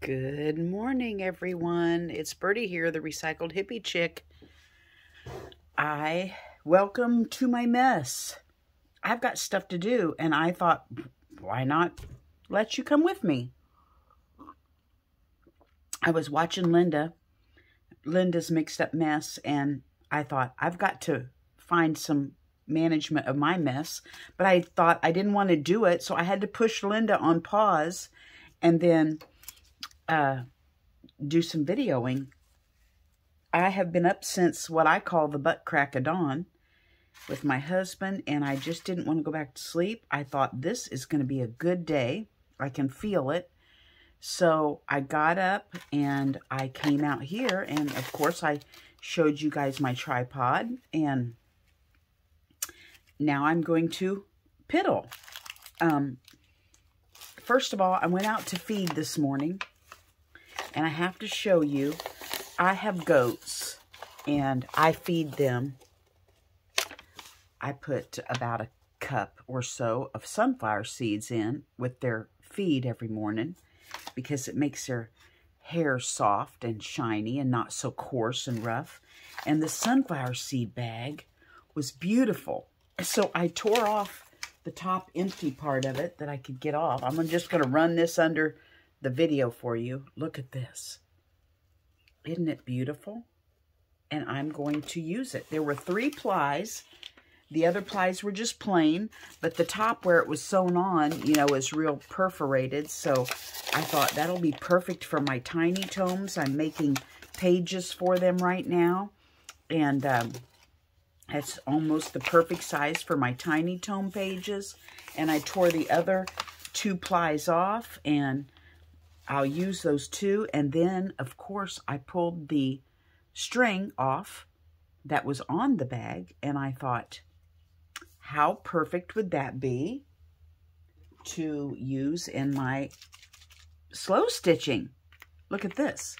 Good morning, everyone. It's Birdie here, the Recycled Hippie Chick. Welcome to my mess. I've got stuff to do, and I thought, why not let you come with me? I was watching Linda's Mixed Up Mess, and I thought, I've got to find some management of my mess, but I thought I didn't want to do it, so I had to push Linda on pause and then do some videoing. I have been up since what I call the butt crack of dawn with my husband, and I just didn't want to go back to sleep. I thought this is going to be a good day. I can feel it. So I got up and I came out here, and of course I showed you guys my tripod, and now I'm going to piddle. First of all, I went out to feed this morning. And I have to show you, I have goats, and I feed them. I put about a cup or so of sunflower seeds in with their feed every morning because it makes their hair soft and shiny and not so coarse and rough. And the sunflower seed bag was beautiful. So I tore off the top empty part of it that I could get off. I'm just going to run this under the video for you. Look at this. Isn't it beautiful? And I'm going to use it. There were 3 plies. The other plies were just plain, but the top where it was sewn on, you know, is real perforated. So I thought that'll be perfect for my tiny tomes. I'm making pages for them right now. And that's almost the perfect size for my tiny tome pages. And I tore the other 2 plies off, and I'll use those 2, and then, of course, I pulled the string off that was on the bag, and I thought, how perfect would that be to use in my slow stitching? Look at this.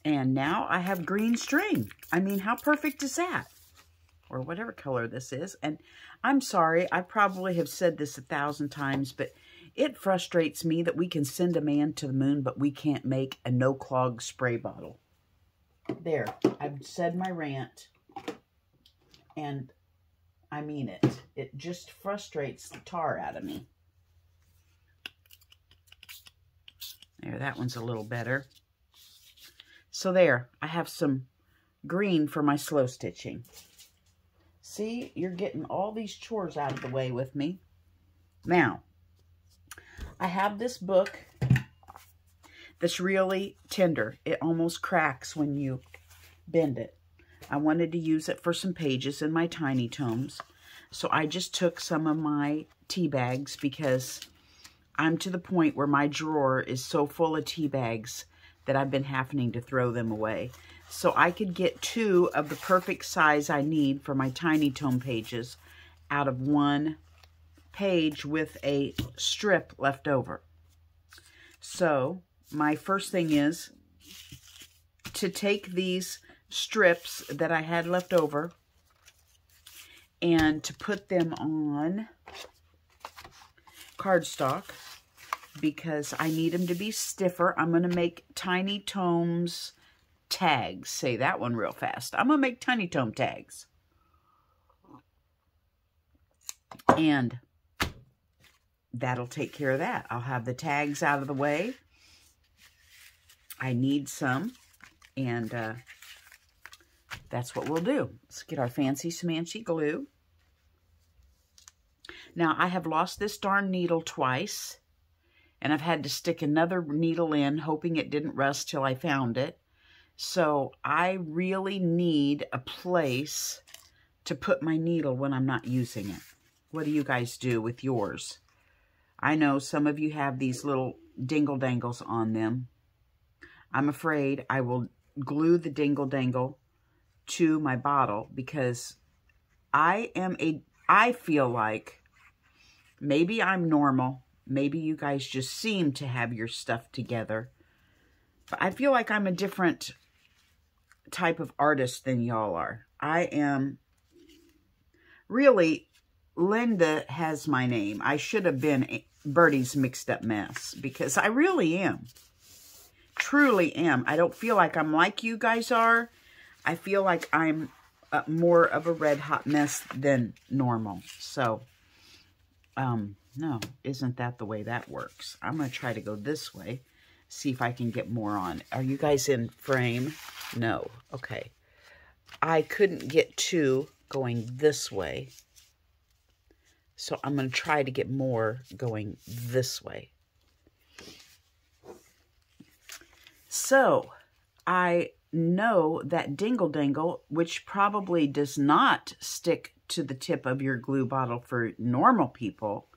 And now I have green string. I mean, how perfect is that? Or whatever color this is. And I'm sorry, I probably have said this 1,000 times, but it frustrates me that we can send a man to the moon, but we can't make a no-clog spray bottle. There, I've said my rant, and I mean it. It just frustrates the tar out of me. There, that one's a little better. So there, I have some green for my slow stitching. See, you're getting all these chores out of the way with me. Now, I have this book that's really tender. It almost cracks when you bend it. I wanted to use it for some pages in my tiny tomes. So I just took some of my tea bags because I'm to the point where my drawer is so full of tea bags that I've been having to throw them away. So I could get 2 of the perfect size I need for my tiny tome pages out of 1 page with a strip left over. So my first thing is to take these strips that I had left over and to put them on cardstock because I need them to be stiffer. I'm going to make tiny tomes tags. Say that one real fast. I'm going to make tiny tome tags. And that'll take care of that. I'll have the tags out of the way. I need some. And that's what we'll do. Let's get our fancy smancy glue. Now, I have lost this darn needle twice. And I've had to stick another needle in, hoping it didn't rust till I found it. So I really need a place to put my needle when I'm not using it. What do you guys do with yours? I know some of you have these little dingle-dangles on them. I'm afraid I will glue the dingle-dangle to my bottle because I feel like maybe I'm normal. Maybe you guys just seem to have your stuff together. But I feel like I'm a different type of artist than y'all are. I am really Linda has my name. I should have been Birdie's Mixed Up Mess because I really am. Truly am. I don't feel like I'm like you guys are. I feel like I'm more of a red hot mess than normal. So, no, isn't that the way that works? I'm going to try to go this way. See if I can get more on. Are you guys in frame? No. Okay. I couldn't get two going this way. So I'm going to try to get more going this way. So I know that Dingle Dangle, which probably does not stick to the tip of your glue bottle for normal people,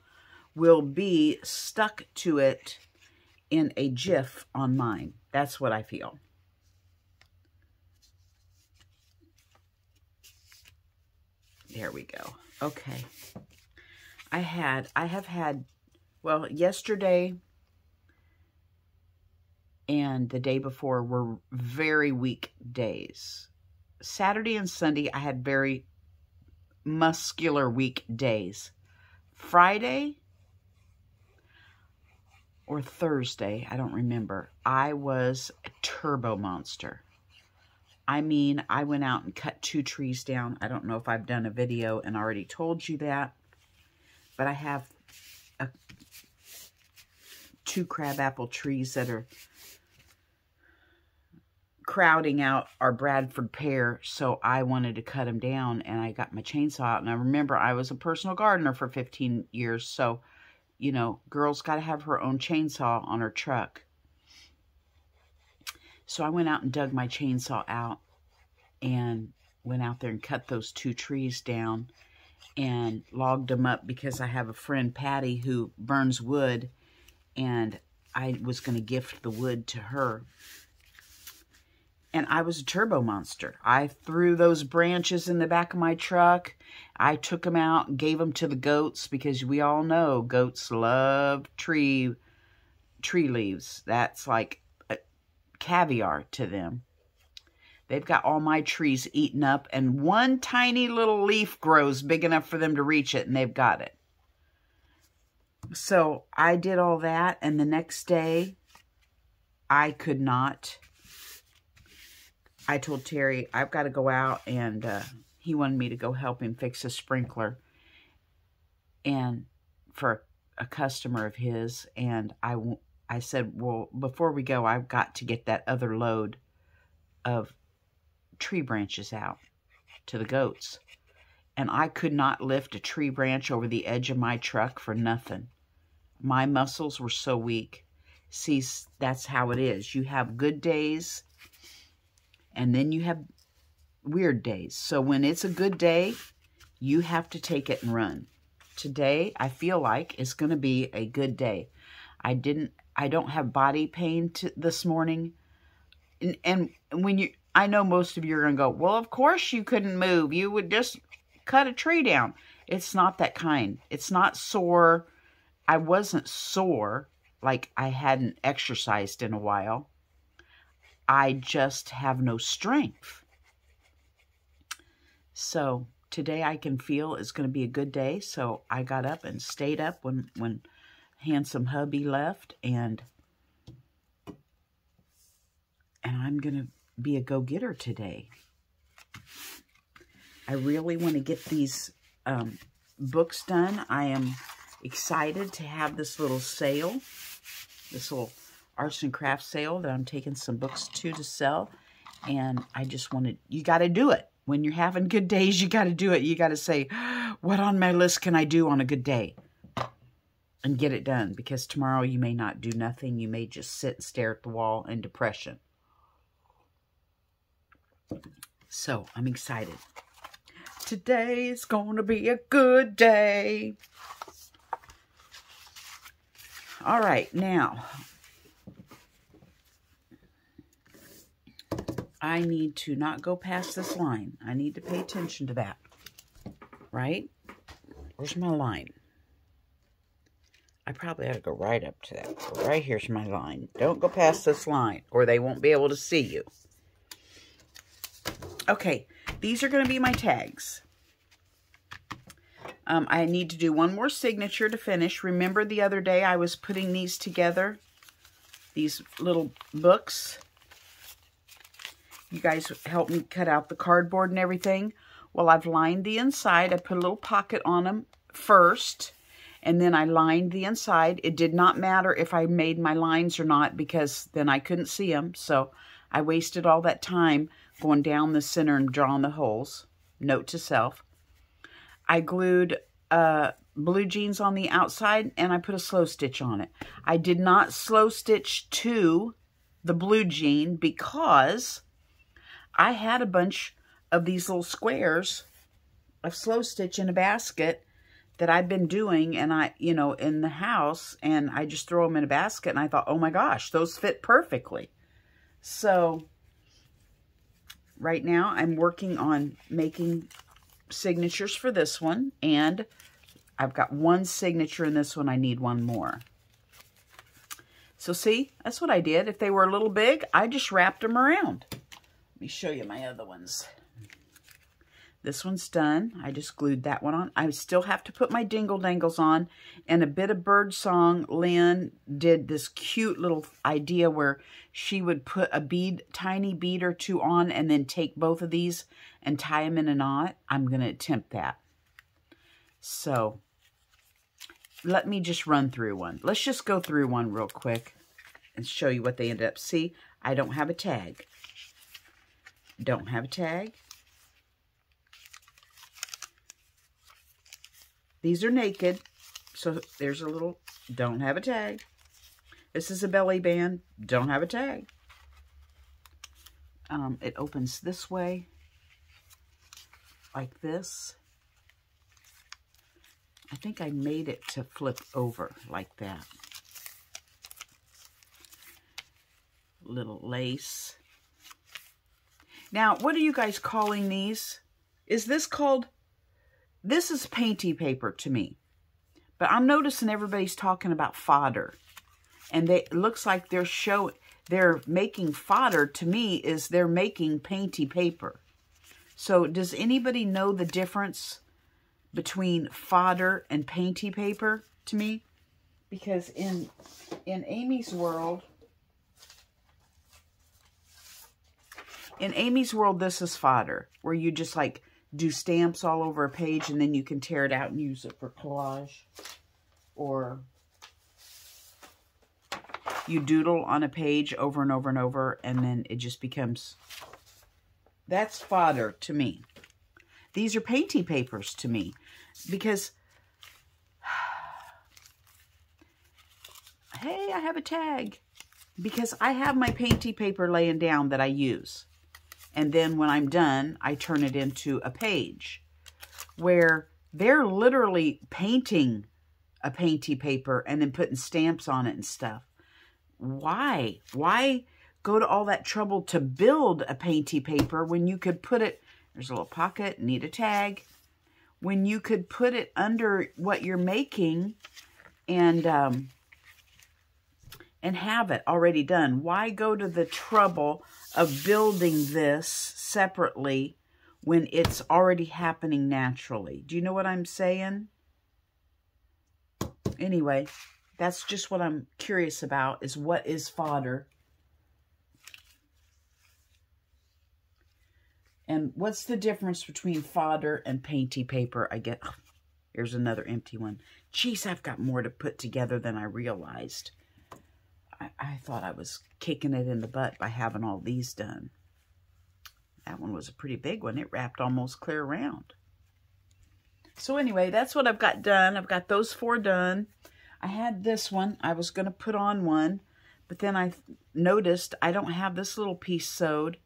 will be stuck to it in a jiff on mine. That's what I feel. There we go. Okay. I have had, well, yesterday and the day before were very weak days. Saturday and Sunday, I had very muscular weak days. Friday or Thursday, I don't remember, I was a turbo monster. I mean, I went out and cut 2 trees down. I don't know if I've done a video and already told you that, but I have 2 crabapple trees that are crowding out our Bradford pear, so I wanted to cut them down, and I got my chainsaw out. And I remember I was a personal gardener for 15 years, so, you know, girl's got to have her own chainsaw on her truck. So I went out and dug my chainsaw out and went out there and cut those 2 trees down and logged them up because I have a friend, Patty, who burns wood, and I was going to gift the wood to her. And I was a turbo monster. I threw those branches in the back of my truck. I took them out and gave them to the goats because we all know goats love tree leaves. That's like caviar to them. They've got all my trees eaten up, and one tiny little leaf grows big enough for them to reach it, and they've got it. So I did all that, and the next day, I could not. I told Terry, I've got to go out, and he wanted me to go help him fix a sprinkler and for a customer of his, and I said, well, before we go, I've got to get that other load of tree branches out to the goats. And I could not lift a tree branch over the edge of my truck for nothing. My muscles were so weak. See, that's how it is. You have good days, and then you have weird days. So when it's a good day, you have to take it and run. Today, I feel like it's going to be a good day. I don't have body pain this morning. And when I know most of you are going to go, well, of course you couldn't move. You would just cut a tree down. It's not that kind. It's not sore. I wasn't sore, like I hadn't exercised in a while. I just have no strength. So today I can feel it's going to be a good day. So I got up and stayed up when handsome hubby left, and I'm going to be a go-getter today. I really want to get these books done. I am excited to have this little sale, this little arts and crafts sale that I'm taking some books to sell. And I just wanted, you got to do it. When you're having good days, you got to do it. You got to say, what on my list can I do on a good day? And get it done. Because tomorrow you may not do nothing. You may just sit and stare at the wall in depression. So, I'm excited. Today is going to be a good day. All right, now, I need to not go past this line. I need to pay attention to that. Right? Where's my line? I probably ought to go right up to that. Right here's my line. Don't go past this line, or they won't be able to see you. Okay, these are going to be my tags. I need to do one more signature to finish. Remember the other day I was putting these together? These little books. You guys helped me cut out the cardboard and everything. Well, I've lined the inside. I put a little pocket on them first, and then I lined the inside. It did not matter if I made my lines or not, because then I couldn't see them. So I wasted all that time going down the center and drawing the holes. Note to self. I glued blue jeans on the outside, and I put a slow stitch on it. I did not slow stitch to the blue jean because I had a bunch of these little squares of slow stitch in a basket that I've been doing, and in the house, and I just throw them in a basket, and I thought, oh my gosh, those fit perfectly. So right now I'm working on making signatures for this one, and I've got one signature in this one. I need one more. So see, that's what I did. If they were a little big, I just wrapped them around. Let me show you my other ones. This one's done. I just glued that one on. I still have to put my dingle dangles on, and a bit of bird song. Lynn did this cute little idea where she would put a bead, tiny bead or two on, and then take both of these and tie them in a knot. I'm going to attempt that. So let me just run through one. Let's just go through one real quick and show you what they ended up. See, I don't have a tag. Don't have a tag. These are naked, so there's a little, don't have a tag. This is a belly band, don't have a tag. It opens this way, like this. I think I made it to flip over like that. Little lace. Now, what are you guys calling these? Is this called... This is painty paper to me, but I'm noticing everybody's talking about fodder, and it looks like they're making fodder. To me, is they're making painty paper. So does anybody know the difference between fodder and painty paper to me? Because in Amy's world, this is fodder, where you just like do stamps all over a page, and then you can tear it out and use it for collage. Or you doodle on a page over and over and over, and then it just becomes... That's fodder to me. These are painty papers to me, because... Hey, I have a tag. Because I have my painty paper laying down that I use. And then when I'm done, I turn it into a page, where they're literally painting a painty paper and then putting stamps on it and stuff. Why? Why go to all that trouble to build a painty paper when you could put it, there's a little pocket, need a tag, when you could put it under what you're making and have it already done? Why go to the trouble of building this separately when it's already happening naturally? Do you know what I'm saying? Anyway, that's just what I'm curious about, is what is fodder? And what's the difference between fodder and painty paper? I get, oh, here's another empty one. Geez, I've got more to put together than I realized. I thought I was kicking it in the butt by having all these done. That one was a pretty big one. It wrapped almost clear around. So anyway, that's what I've got done. I've got those 4 done. I had this one. I was going to put on one, but then I noticed I don't have this little piece sewed.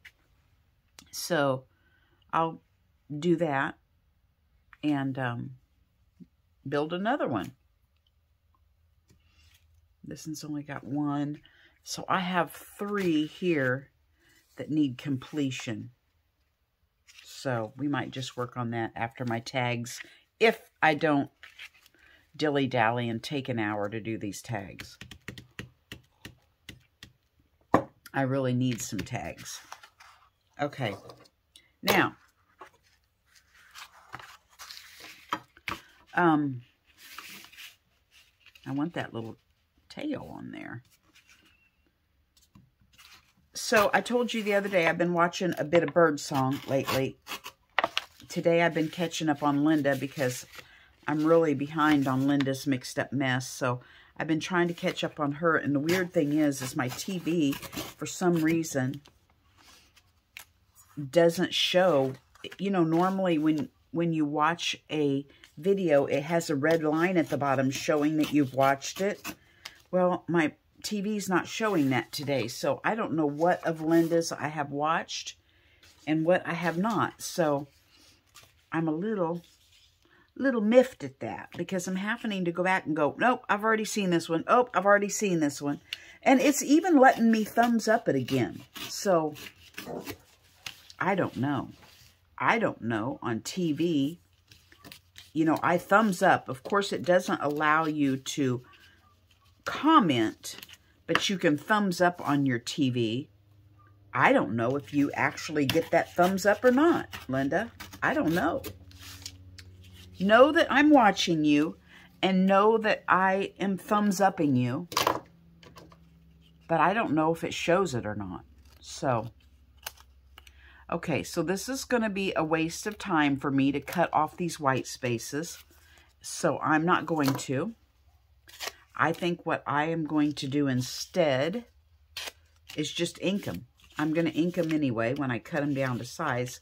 So I'll do that and build another one. This one's only got 1. So I have 3 here that need completion. So we might just work on that after my tags, if I don't dilly-dally and take an hour to do these tags. I really need some tags. Okay. Now, I want that little tail on there. So I told you the other day I've been watching a bit of Birdsong lately. Today I've been catching up on Linda because I'm really behind on Linda's Mixed Up Mess. So I've been trying to catch up on her. And the weird thing is my TV, for some reason, doesn't show. You know, normally when you watch a video, it has a red line at the bottom showing that you've watched it. Well, my TV's not showing that today, so I don't know what of Linda's I have watched and what I have not. So I'm a little miffed at that because I'm happening to go back and go, nope, I've already seen this one. Oh, I've already seen this one. And it's even letting me thumbs up it again. So I don't know. I don't know on TV. You know, I thumbs up. Of course, it doesn't allow you to comment, but you can thumbs up on your TV. I don't know if you actually get that thumbs up or not, Linda. I don't know. Know that I'm watching you and know that I am thumbs upping you, but I don't know if it shows it or not. So, okay, so this is going to be a waste of time for me to cut off these white spaces. So I'm not going to. I think what I am going to do instead is just ink them. I'm going to ink them anyway when I cut them down to size.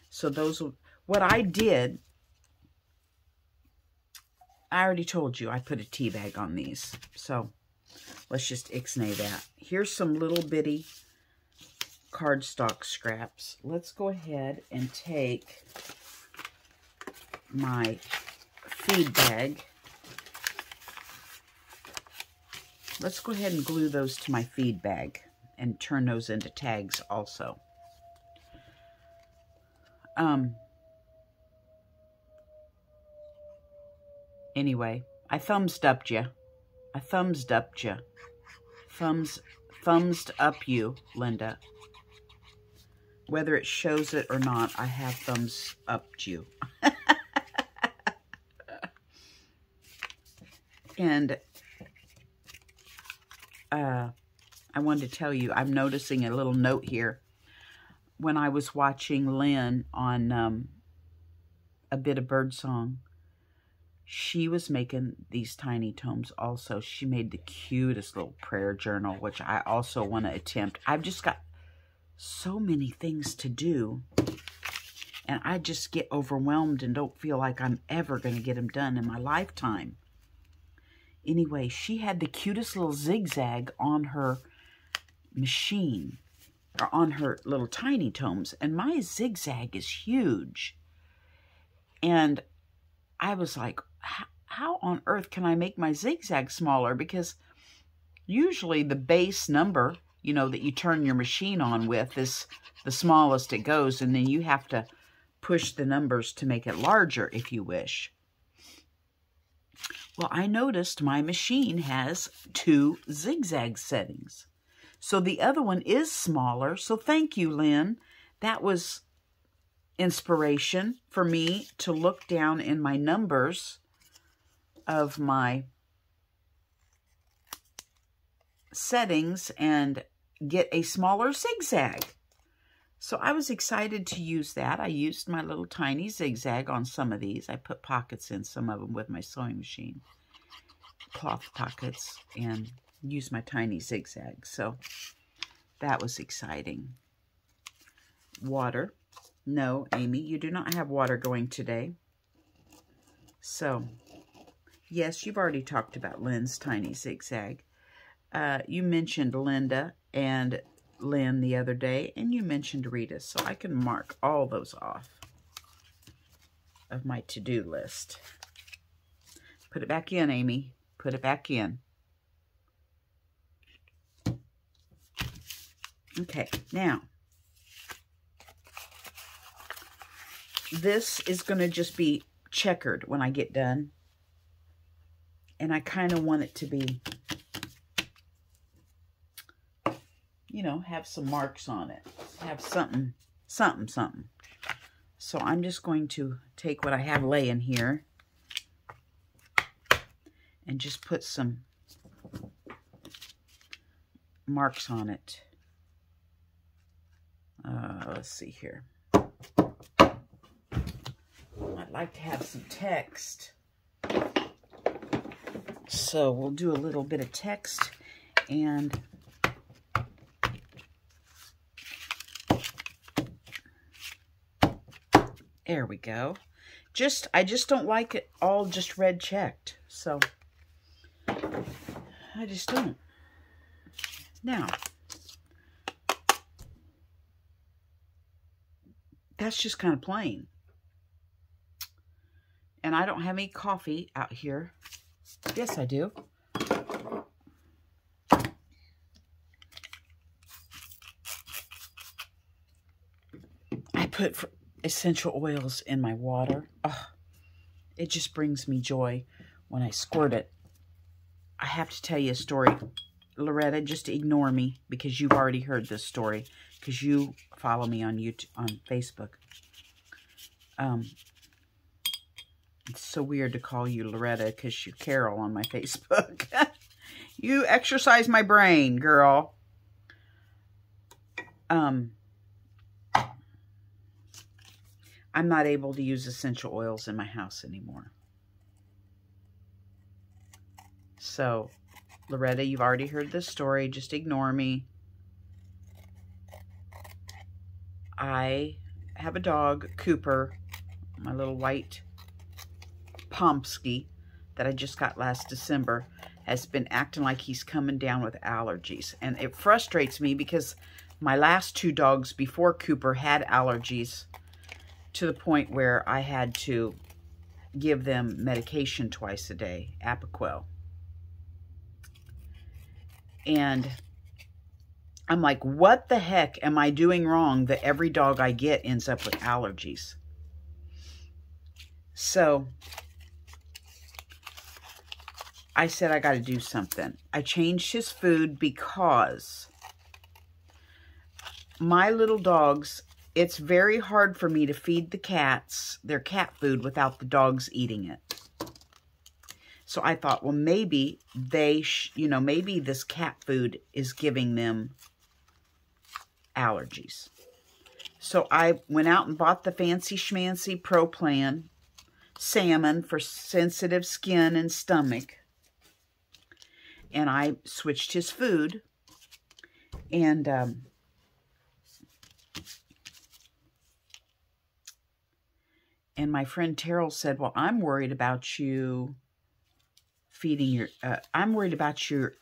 So those will, what I did, I already told you I put a tea bag on these. So let's just ixnay that. Here's some little bitty cardstock scraps. Let's go ahead and take my feed bag. Let's go ahead and glue those to my feed bag and turn those into tags also. Anyway, I thumbs upped you. I thumbs upped you. Thumbs up you, Linda. Whether it shows it or not, I have thumbs upped you. And I wanted to tell you, I'm noticing a little note here. When I was watching Lynn on a bit of Birdsong, she was making these tiny tomes also. She made the cutest little prayer journal, which I also want to attempt. I've just got so many things to do, and I just get overwhelmed and don't feel like I'm ever going to get them done in my lifetime. Anyway, she had the cutest little zigzag on her machine, or on her little tiny tomes, and my zigzag is huge. And I was like, how on earth can I make my zigzag smaller? Because usually the base number, you know, that you turn your machine on with is the smallest it goes, and then you have to push the numbers to make it larger if you wish. Well, I noticed my machine has 2 zigzag settings. So the other one is smaller. So thank you, Lynn. That was inspiration for me to look down in my numbers of my settings and get a smaller zigzag. So I was excited to use that. I used my little tiny zigzag on some of these. I put pockets in some of them with my sewing machine, cloth pockets, and used my tiny zigzag. So that was exciting. Water. No, Amy, you do not have water going today. So, yes, you've already talked about Lynn's tiny zigzag. You mentioned Linda and Lynn the other day, and you mentioned Rita, so I can mark all those off of my to-do list. Put it back in, Amy. Put it back in. Okay, now, this is going to just be checkered when I get done, and I kind of want it to be, you know, have some marks on it. Have something. So I'm just going to take what I have laying here and just put some marks on it. Let's see here. I'd like to have some text. So we'll do a little bit of text, and there we go. I just don't like it all just red checked. So I just don't. Now, that's just kind of plain. And I don't have any coffee out here. Yes, I do. I put essential oils in my water. Oh, it just brings me joy when I squirt it. I have to tell you a story. Loretta, just ignore me because you've already heard this story because you follow me on YouTube, on Facebook. It's so weird to call you Loretta because you're Carol on my Facebook. You exercise my brain, girl. I'm not able to use essential oils in my house anymore. So, Loretta, you've already heard this story. Just ignore me. I have a dog, Cooper, my little white Pomsky that I just got last December, has been acting like he's coming down with allergies. And it frustrates me because my last two dogs before Cooper had allergies to the point where I had to give them medication twice a day, Apoquel. And I'm like, what the heck am I doing wrong that every dog I get ends up with allergies? So I said I got to do something. I changed his food because my little dogs, it's very hard for me to feed the cats their cat food without the dogs eating it. So I thought, well, maybe maybe this cat food is giving them allergies. So I went out and bought the fancy schmancy Pro Plan salmon for sensitive skin and stomach. And I switched his food. And my friend Terrell said, well, I'm worried about you feeding your, I'm worried about your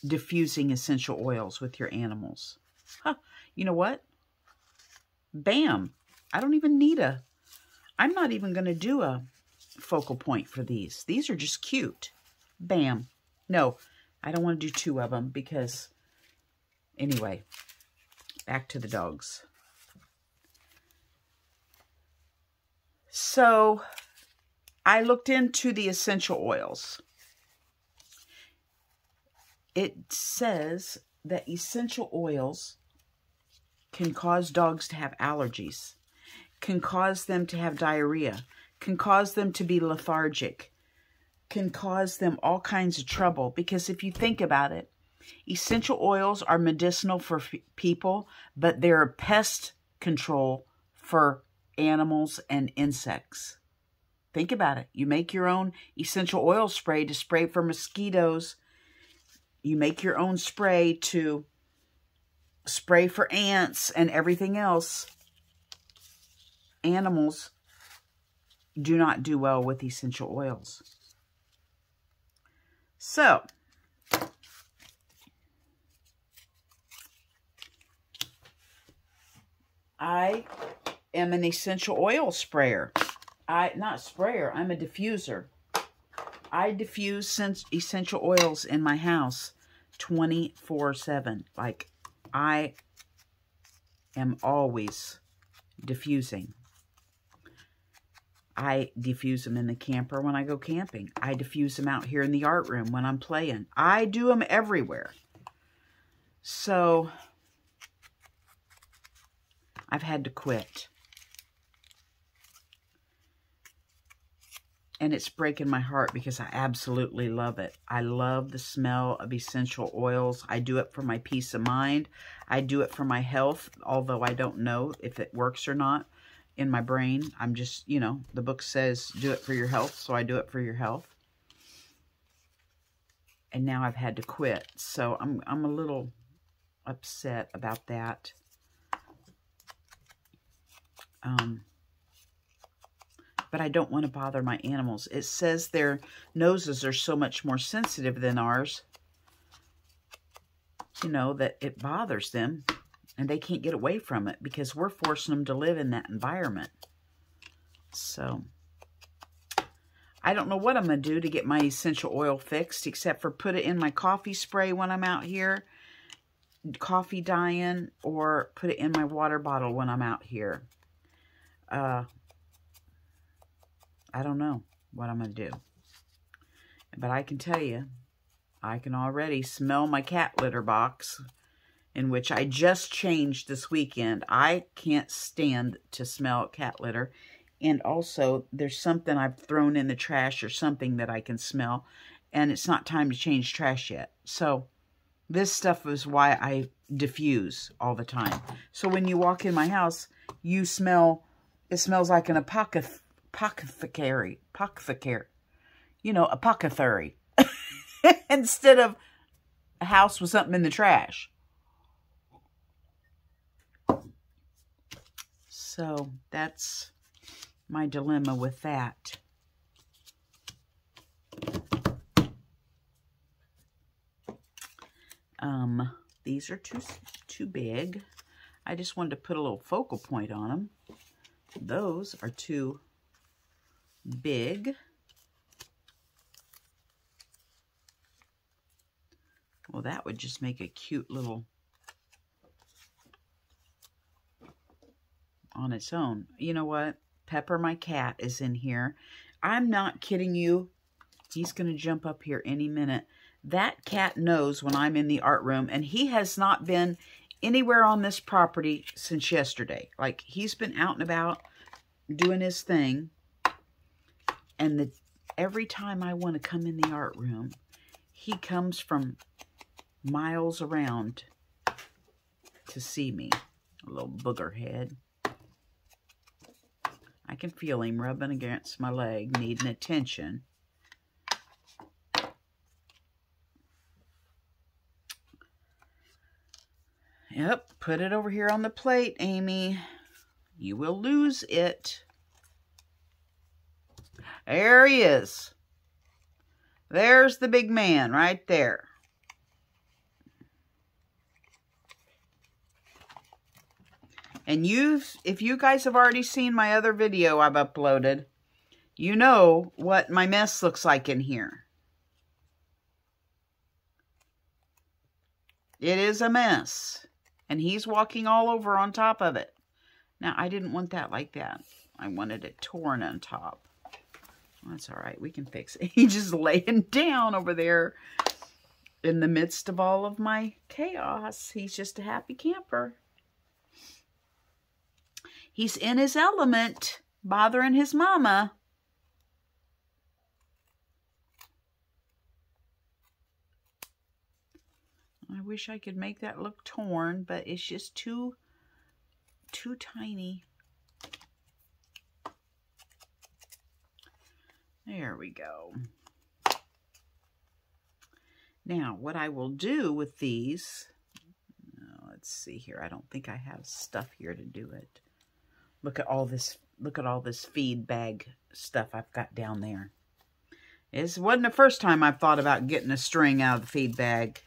diffusing essential oils with your animals. Huh. You know what? Bam. I don't even need I'm not even going to do a focal point for these. These are just cute. Bam. No, I don't want to do two of them because, anyway, back to the dogs. So, I looked into the essential oils. It says that essential oils can cause dogs to have allergies, can cause them to have diarrhea, can cause them to be lethargic, can cause them all kinds of trouble. Because if you think about it, essential oils are medicinal for people, but they're pest control for animals and insects. Think about it. You make your own essential oil spray to spray for mosquitoes. You make your own spray to spray for ants and everything else. Animals do not do well with essential oils. So, I am an essential oil sprayer. Not sprayer, I'm a diffuser. I diffuse essential oils in my house 24/7. Like, I am always diffusing. I diffuse them in the camper when I go camping. I diffuse them out here in the art room when I'm playing. I do them everywhere. So, I've had to quit. And it's breaking my heart because I absolutely love it. I love the smell of essential oils. I do it for my peace of mind. I do it for my health, although I don't know if it works or not in my brain. I'm just, you know, the book says do it for your health, so I do it for your health. And now I've had to quit, so I'm a little upset about that. But I don't want to bother my animals. It says their noses are so much more sensitive than ours, you know, that it bothers them and they can't get away from it because we're forcing them to live in that environment. So I don't know what I'm going to do to get my essential oil fixed except for put it in my coffee spray when I'm out here, coffee dye-in, or put it in my water bottle when I'm out here. I don't know what I'm going to do. But I can tell you, I can already smell my cat litter box, in which I just changed this weekend. I can't stand to smell cat litter. And also, there's something I've thrown in the trash or something that I can smell. And it's not time to change trash yet. So, this stuff is why I diffuse all the time. So, when you walk in my house, you smell, it smells like an apothecary, you know, apothecary, instead of a house with something in the trash. So that's my dilemma with that. These are too big. I just wanted to put a little focal point on them. Those are too big. Well, that would just make a cute little on its own. You know what? Pepper, my cat, is in here. I'm not kidding you. He's going to jump up here any minute. That cat knows when I'm in the art room, and he has not been anywhere on this property since yesterday. Like, he's been out and about doing his thing. And every time I want to come in the art room, he comes from miles around to see me. A little booger head. I can feel him rubbing against my leg, needing attention. Yep, put it over here on the plate, Amy. You will lose it. There he is. There's the big man right there. And if you guys have already seen my other video I've uploaded, you know what my mess looks like in here. It is a mess. And he's walking all over on top of it. Now, I didn't want that like that. I wanted it torn on top. That's all right. We can fix it. He's just laying down over there in the midst of all of my chaos. He's just a happy camper. He's in his element, bothering his mama. I wish I could make that look torn, but it's just too tiny. There we go. Now, what I will do with these, let's see here. I don't think I have stuff here to do it. Look at all this feed bag stuff I've got down there. This wasn't the first time I've thought about getting a string out of the feed bag.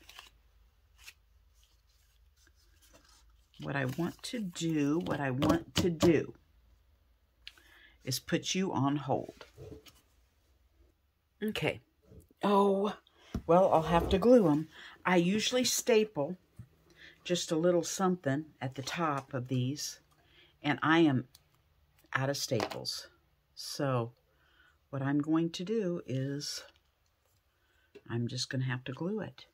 What I want to do is put you on hold. Okay. Oh, well, I'll have to glue them. I usually staple just a little something at the top of these, and I am out of staples. So what I'm going to do is I'm just going to have to glue it.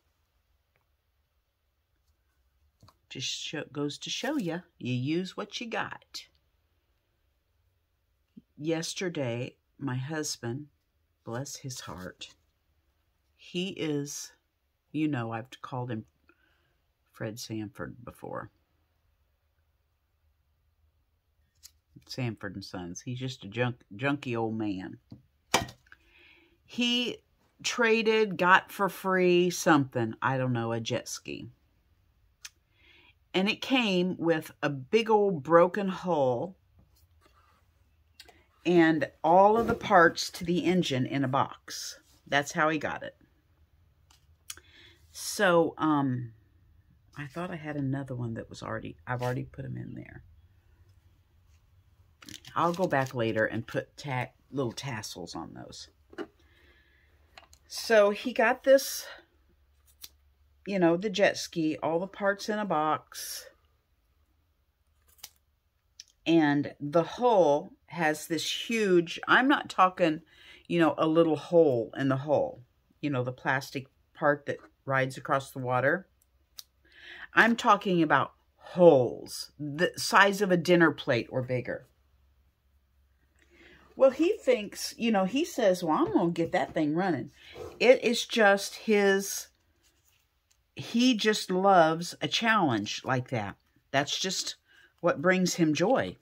Just goes to show you, you use what you got. Yesterday, my husband bless his heart. He is, you know, I've called him Fred Sanford before. Sanford and Sons. He's just a junky old man. He traded, got for free something. I don't know, a jet ski. And it came with a big old broken hull and all of the parts to the engine in a box. That's how he got it. So, I thought I had another one that was I've already put them in there. I'll go back later and put little tassels on those. So he got this, you know, the jet ski, all the parts in a box. And the hull has this huge, I'm not talking, you know, a little hole in the hull. You know, the plastic part that rides across the water. I'm talking about holes, the size of a dinner plate or bigger. Well, he thinks, you know, he says, well, I'm going to get that thing running. It is just he just loves a challenge like that. That's just what brings him joy.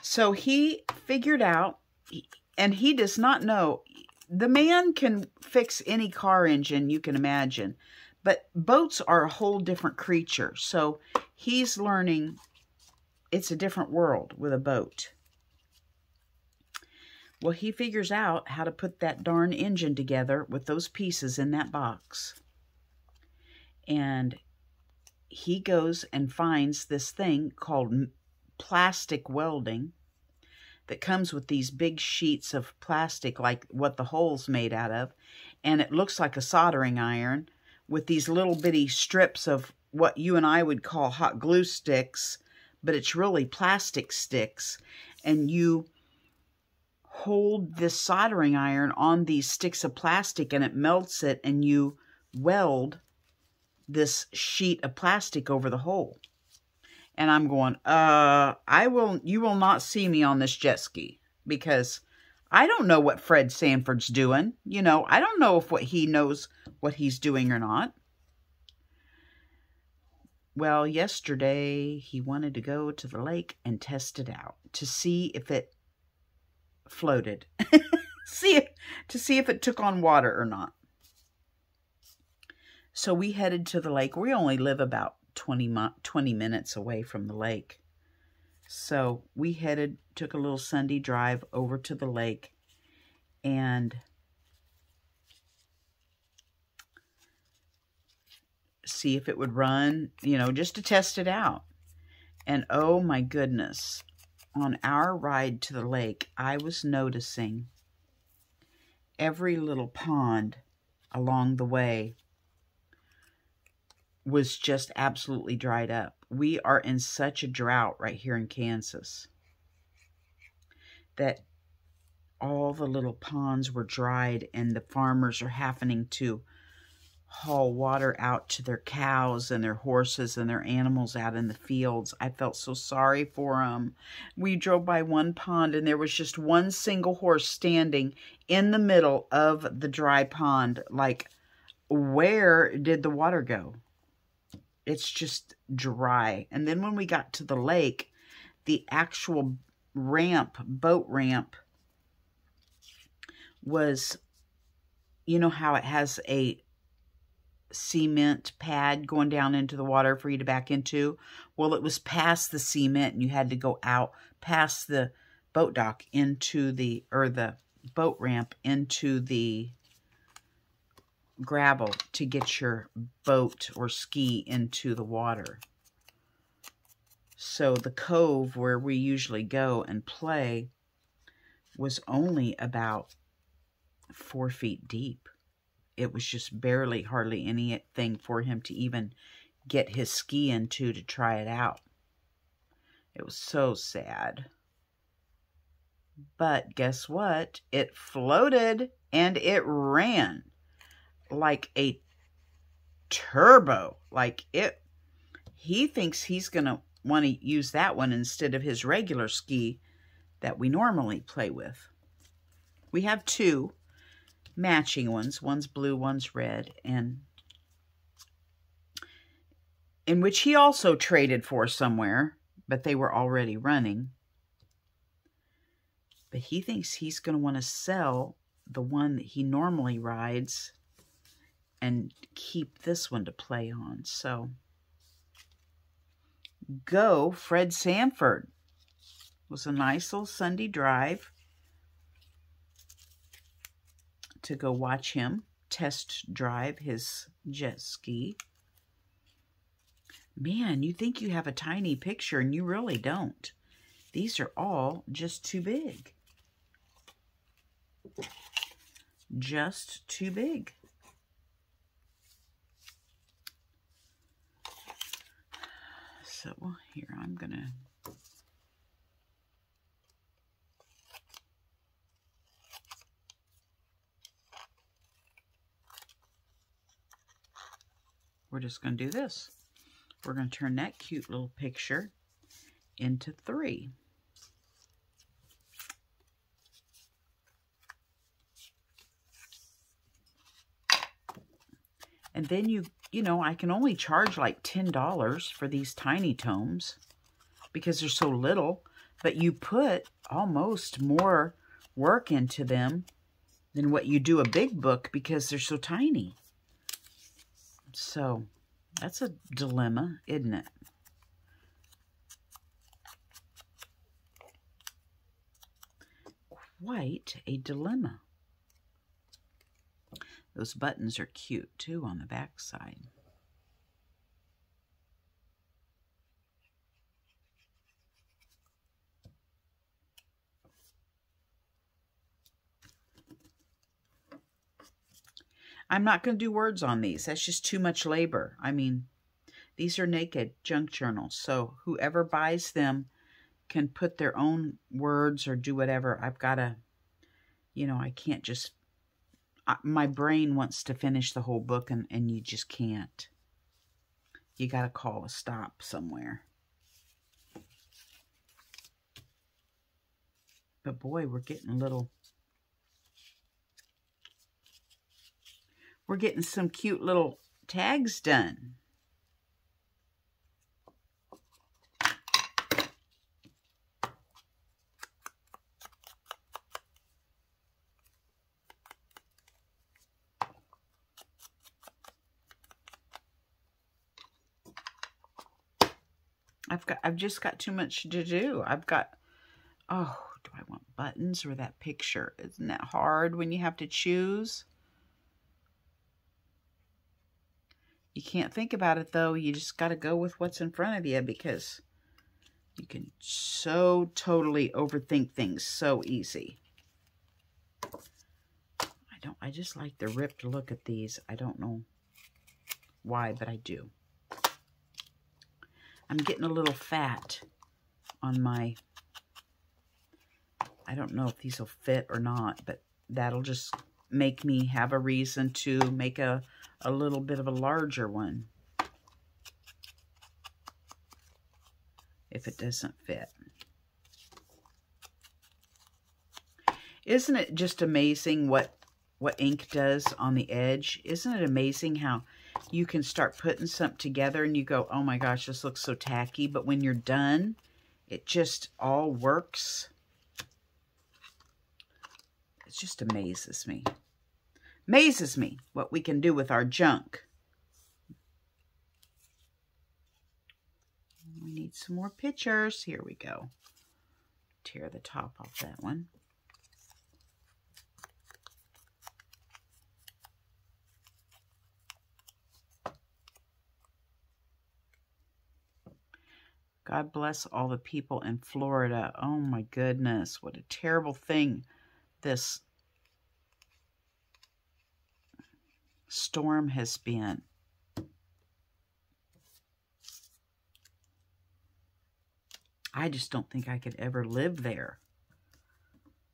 So he figured out, and he does not know, the man can fix any car engine you can imagine, but boats are a whole different creature. So he's learning it's a different world with a boat. Well, he figures out how to put that darn engine together with those pieces in that box. And he goes and finds this thing called plastic welding that comes with these big sheets of plastic like what the hole's made out of. And it looks like a soldering iron with these little bitty strips of what you and I would call hot glue sticks, but it's really plastic sticks. And you hold this soldering iron on these sticks of plastic and it melts it, and you weld this sheet of plastic over the hole. And I'm going, you will not see me on this jet ski, because I don't know what Fred Sanford's doing. You know, I don't know if he knows what he's doing or not. Well, yesterday he wanted to go to the lake and test it out to see if it floated. to see if it took on water or not. So we headed to the lake. We only live about 20 minutes away from the lake. So we took a little Sunday drive over to the lake and see if it would run, you know, just to test it out. And oh my goodness, on our ride to the lake, I was noticing every little pond along the way was just absolutely dried up. We are in such a drought right here in Kansas that all the little ponds were dried, and the farmers are having to haul water out to their cows and their horses and their animals out in the fields. I felt so sorry for them. We drove by one pond and there was just one single horse standing in the middle of the dry pond. Like, where did the water go? It's just dry. And then when we got to the lake, the actual boat ramp was, you know how it has a cement pad going down into the water for you to back into? Well, it was past the cement, and you had to go out past the boat dock into the boat ramp into the gravel to get your boat or ski into the water. So the cove where we usually go and play was only about 4 feet deep. It was just barely, hardly anything for him to even get his ski into to try it out. It was so sad. But guess what? It floated and it ran like a turbo. Like it, he thinks he's going to want to use that one instead of his regular ski that we normally play with. We have two matching ones. One's blue, one's red, and in which he also traded for somewhere, but they were already running. But he thinks he's going to want to sell the one that he normally rides and keep this one to play on. So, go Fred Sanford. It was a nice little Sunday drive to go watch him test drive his jet ski. Man, you think you have a tiny picture and you really don't. These are all just too big. Just too big. So here, I'm going to... We're just going to do this. We're going to turn that cute little picture into 3. And then you know, I can only charge like $10 for these tiny tomes because they're so little, but you put almost more work into them than what you do a big book because they're so tiny. So that's a dilemma, isn't it? Quite a dilemma. Those buttons are cute, too, on the back side. I'm not going to do words on these. That's just too much labor. I mean, these are naked junk journals, so whoever buys them can put their own words or do whatever. I've got to, you know, I can't just... My brain wants to finish the whole book, and you just can't. You got to call a stop somewhere. But boy, we're getting a little... We're getting some cute little tags done. I've just got too much to do. I've got, oh, do I want buttons or that picture? Isn't that hard when you have to choose? You can't think about it, though. You just got to go with what's in front of you because you can so totally overthink things so easy. I just like the ripped look at these. I don't know why, but I do. I'm getting a little fat on my, I don't know if these will fit or not, but that'll just make me have a reason to make a little bit of a larger one if it doesn't fit. Isn't it just amazing what ink does on the edge? Isn't it amazing how you can start putting something together and you go, oh my gosh, this looks so tacky. But when you're done, it just all works. It just amazes me. Amazes me what we can do with our junk. We need some more pictures. Here we go. Tear the top off that one. God bless all the people in Florida. Oh my goodness, what a terrible thing this storm has been. I just don't think I could ever live there.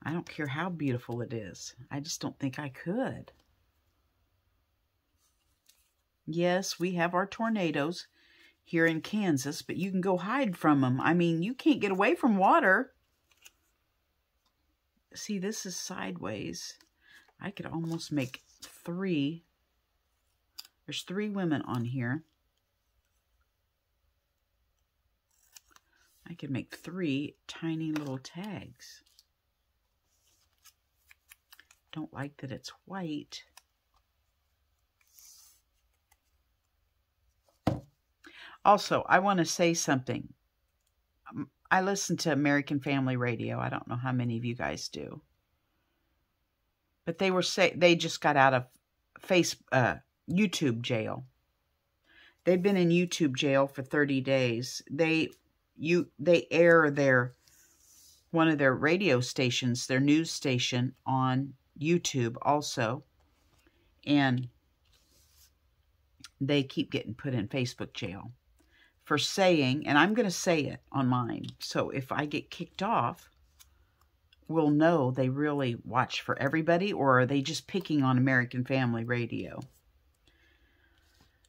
I don't care how beautiful it is. I just don't think I could. Yes, we have our tornadoes here in Kansas, but you can go hide from them. I mean, you can't get away from water. see, this is sideways. I could almost make 3. There's 3 women on here. I could make 3 tiny little tags. Don't like that it's white. Also, I want to say something. I listen to American Family Radio. I don't know how many of you guys do. But they just got out of YouTube jail. They've been in YouTube jail for 30 days. They air one of their radio stations, their news station, on YouTube also. And they keep getting put in Facebook jail for saying, and I'm going to say it on mine, so if I get kicked off, we'll know they really watch for everybody, or are they just picking on American Family Radio?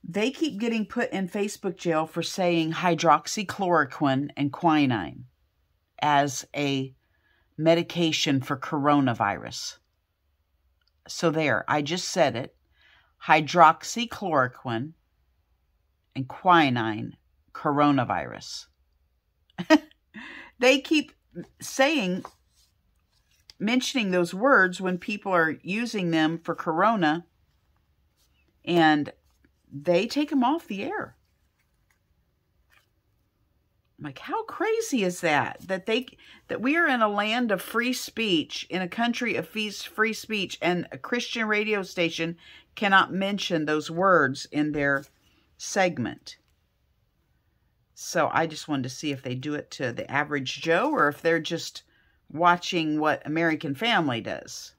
They keep getting put in Facebook jail for saying hydroxychloroquine and quinine as a medication for coronavirus. So there, I just said it. Hydroxychloroquine and quinine, coronavirus. They keep mentioning those words when people are using them for corona, and they take them off the air. Like, how crazy is that? That we are in a land of free speech, in a country of free speech, and a Christian radio station cannot mention those words in their segment. So I just wanted to see if they do it to the average Joe, or if they're just watching what American Family does.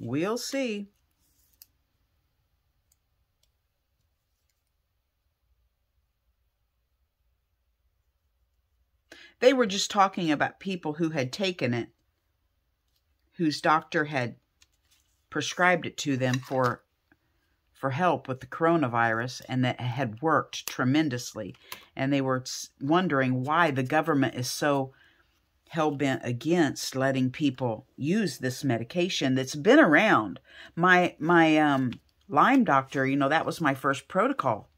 We'll see. They were just talking about people who had taken it, whose doctor had prescribed it to them for help with the coronavirus, and that had worked tremendously. And they were wondering why the government is so hell-bent against letting people use this medication that's been around. My Lyme doctor, you know, that was my first protocol,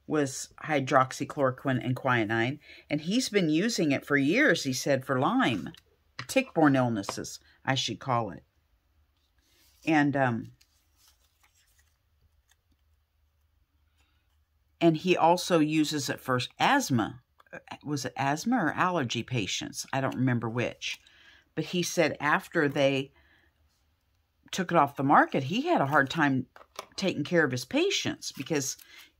was hydroxychloroquine and quinine, and he's been using it for years, he said, for Lyme, tick-borne illnesses, I should call it. And he also uses it for asthma. Was it asthma or allergy patients? I don't remember which. But he said after they took it off the market, he had a hard time taking care of his patients because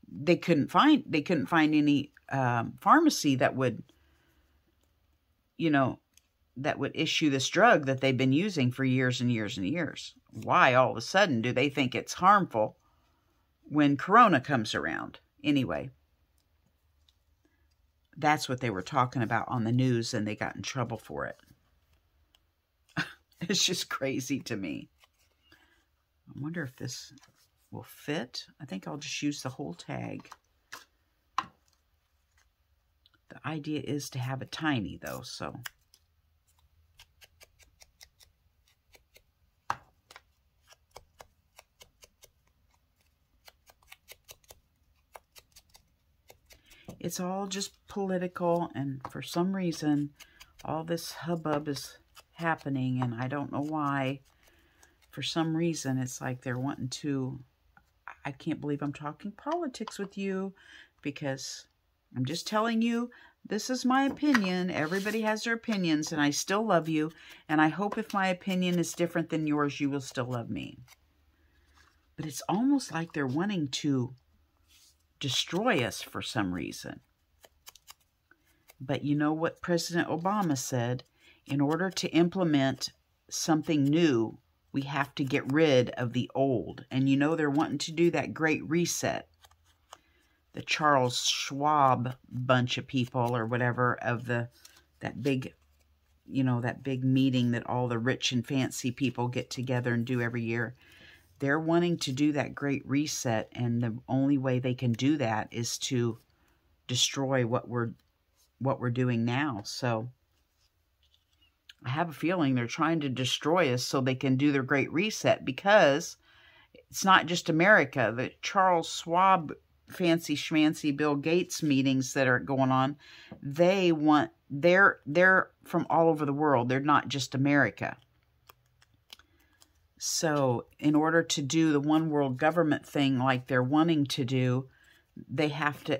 they couldn't find any pharmacy that would, you know, that would issue this drug that they've been using for years and years and years. Why all of a sudden do they think it's harmful when Corona comes around? Anyway, that's what they were talking about on the news, and they got in trouble for it. It's just crazy to me. I wonder if this will fit. I think I'll just use the whole tag. The idea is to have it tiny, though, so... It's all just political, and for some reason, all this hubbub is happening, and I don't know why. For some reason, it's like they're wanting to... I can't believe I'm talking politics with you, because I'm just telling you, this is my opinion. Everybody has their opinions, and I still love you, and I hope if my opinion is different than yours, you will still love me. But it's almost like they're wanting to destroy us for some reason. But you know what President Obama said? In order to implement something new, we have to get rid of the old. And you know they're wanting to do that great reset. The Charles Schwab bunch of people or whatever of that big, you know, that big meeting that all the rich and fancy people get together and do every year. they're wanting to do that great reset, and the only way they can do that is to destroy what we're doing now. So I have a feeling they're trying to destroy us so they can do their great reset, because it's not just America. The Charles Schwab fancy schmancy Bill Gates meetings that are going on, they're from all over the world. They're not just America. So in order to do the one world government thing like they're wanting to do,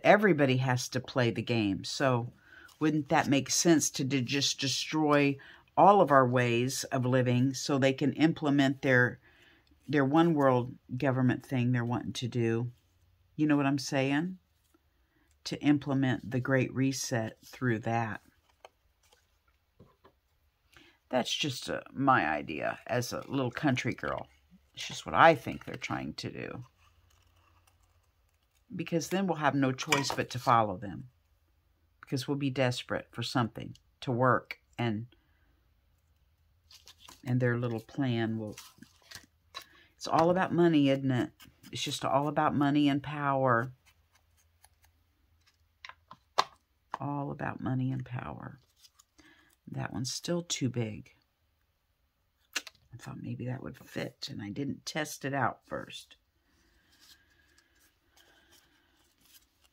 everybody has to play the game. So wouldn't that make sense to just destroy all of our ways of living so they can implement their one world government thing they're wanting to do? You know what I'm saying? To implement the Great Reset through that. That's just my idea as a little country girl. It's just what I think they're trying to do. Because then we'll have no choice but to follow them. Because we'll be desperate for something to work, and their little plan will... It's all about money, isn't it? It's just all about money and power. All about money and power. That one's still too big. I thought maybe that would fit, and I didn't test it out first.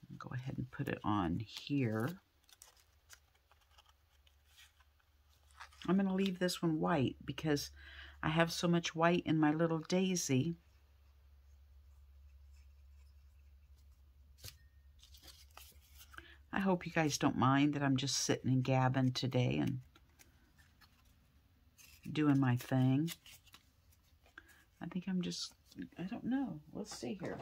I'll go ahead and put it on here. I'm going to leave this one white because I have so much white in my little daisy. I hope you guys don't mind that I'm just sitting and gabbing today and doing my thing. I think I'm just, I don't know. Let's see here.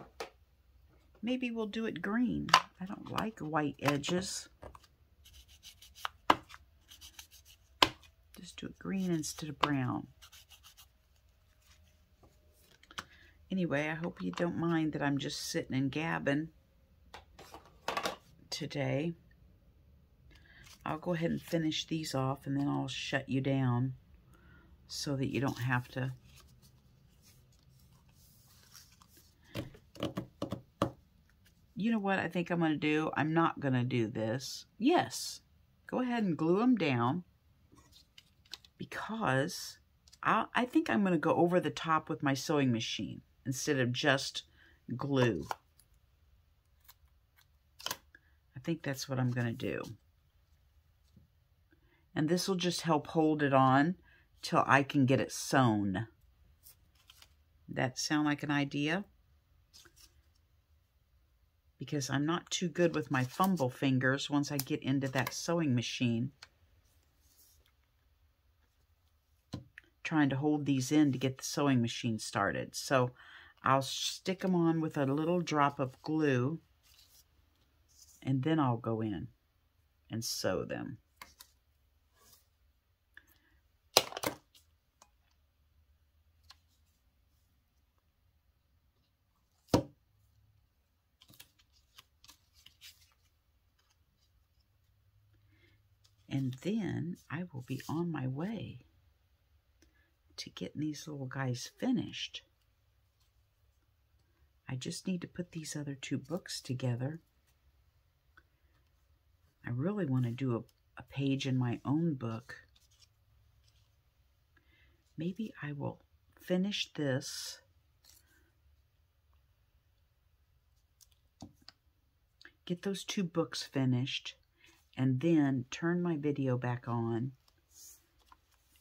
Maybe we'll do it green. I don't like white edges. Just do it green instead of brown. Anyway, I hope you don't mind that I'm just sitting and gabbing today. I'll go ahead and finish these off, and then I'll shut you down so that you don't have to. You know what I think I'm going to do? I'm not going to do this. Yes, go ahead and glue them down, because I think I'm going to go over the top with my sewing machine instead of just glue. I think that's what I'm going to do. And this will just help hold it on till I can get it sewn. That sound like an idea? Because I'm not too good with my fumble fingers once I get into that sewing machine. Trying to hold these in to get the sewing machine started. So I'll stick them on with a little drop of glue, and then I'll go in and sew them. And then I will be on my way to getting these little guys finished. I just need to put these other two books together. I really want to do a page in my own book. Maybe I will finish this. Get those two books finished, and then turn my video back on.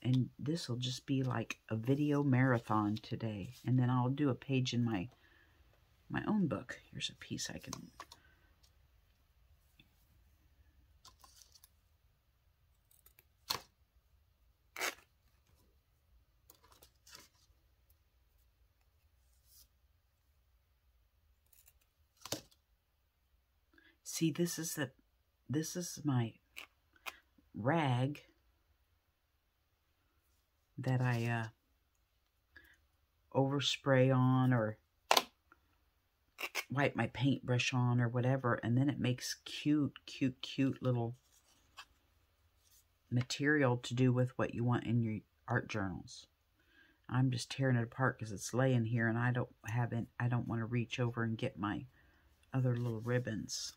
And this will just be like a video marathon today. And then I'll do a page in my own book. Here's a piece I can... See, this is my rag that I overspray on or wipe my paintbrush on or whatever, and then it makes cute little material to do with what you want in your art journals. I'm just tearing it apart because it's laying here and I don't want to reach over and get my other little ribbons.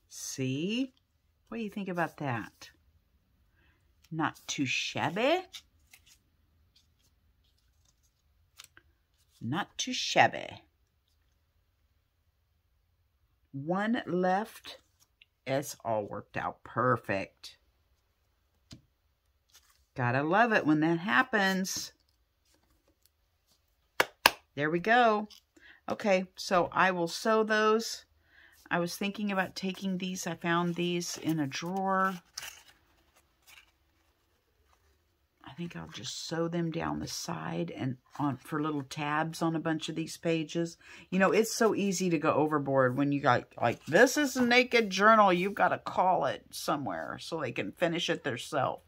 See? What do you think about that? Not too shabby. Not too shabby. One left. It's all worked out perfect. Gotta love it when that happens. There we go. Okay, so I will sew those. I was thinking about taking these. I found these in a drawer. I think I'll just sew them down the side and on for little tabs on a bunch of these pages. You know, it's so easy to go overboard when you got, like, this is a naked journal. You've got to call it somewhere so they can finish it themselves.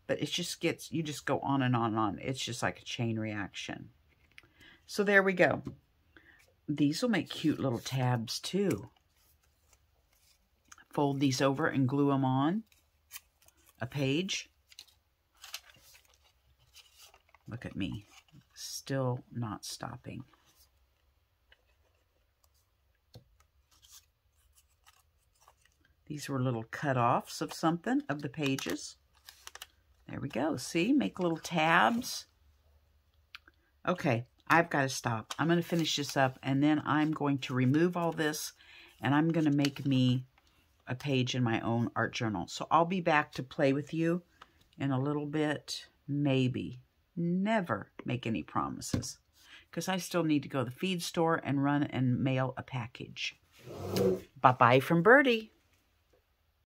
But it just gets, you just go on and on and on. It's just like a chain reaction. So there we go. These will make cute little tabs too. Fold these over and glue them on a page. Look at me, still not stopping. These were little cut-offs of something, of the pages. There we go. See, make little tabs. Okay, I've got to stop. I'm going to finish this up, and then I'm going to remove all this, and I'm going to make me a page in my own art journal. So I'll be back to play with you in a little bit, maybe. Never make any promises, because I still need to go to the feed store and run and mail a package. Bye-bye from Birdie.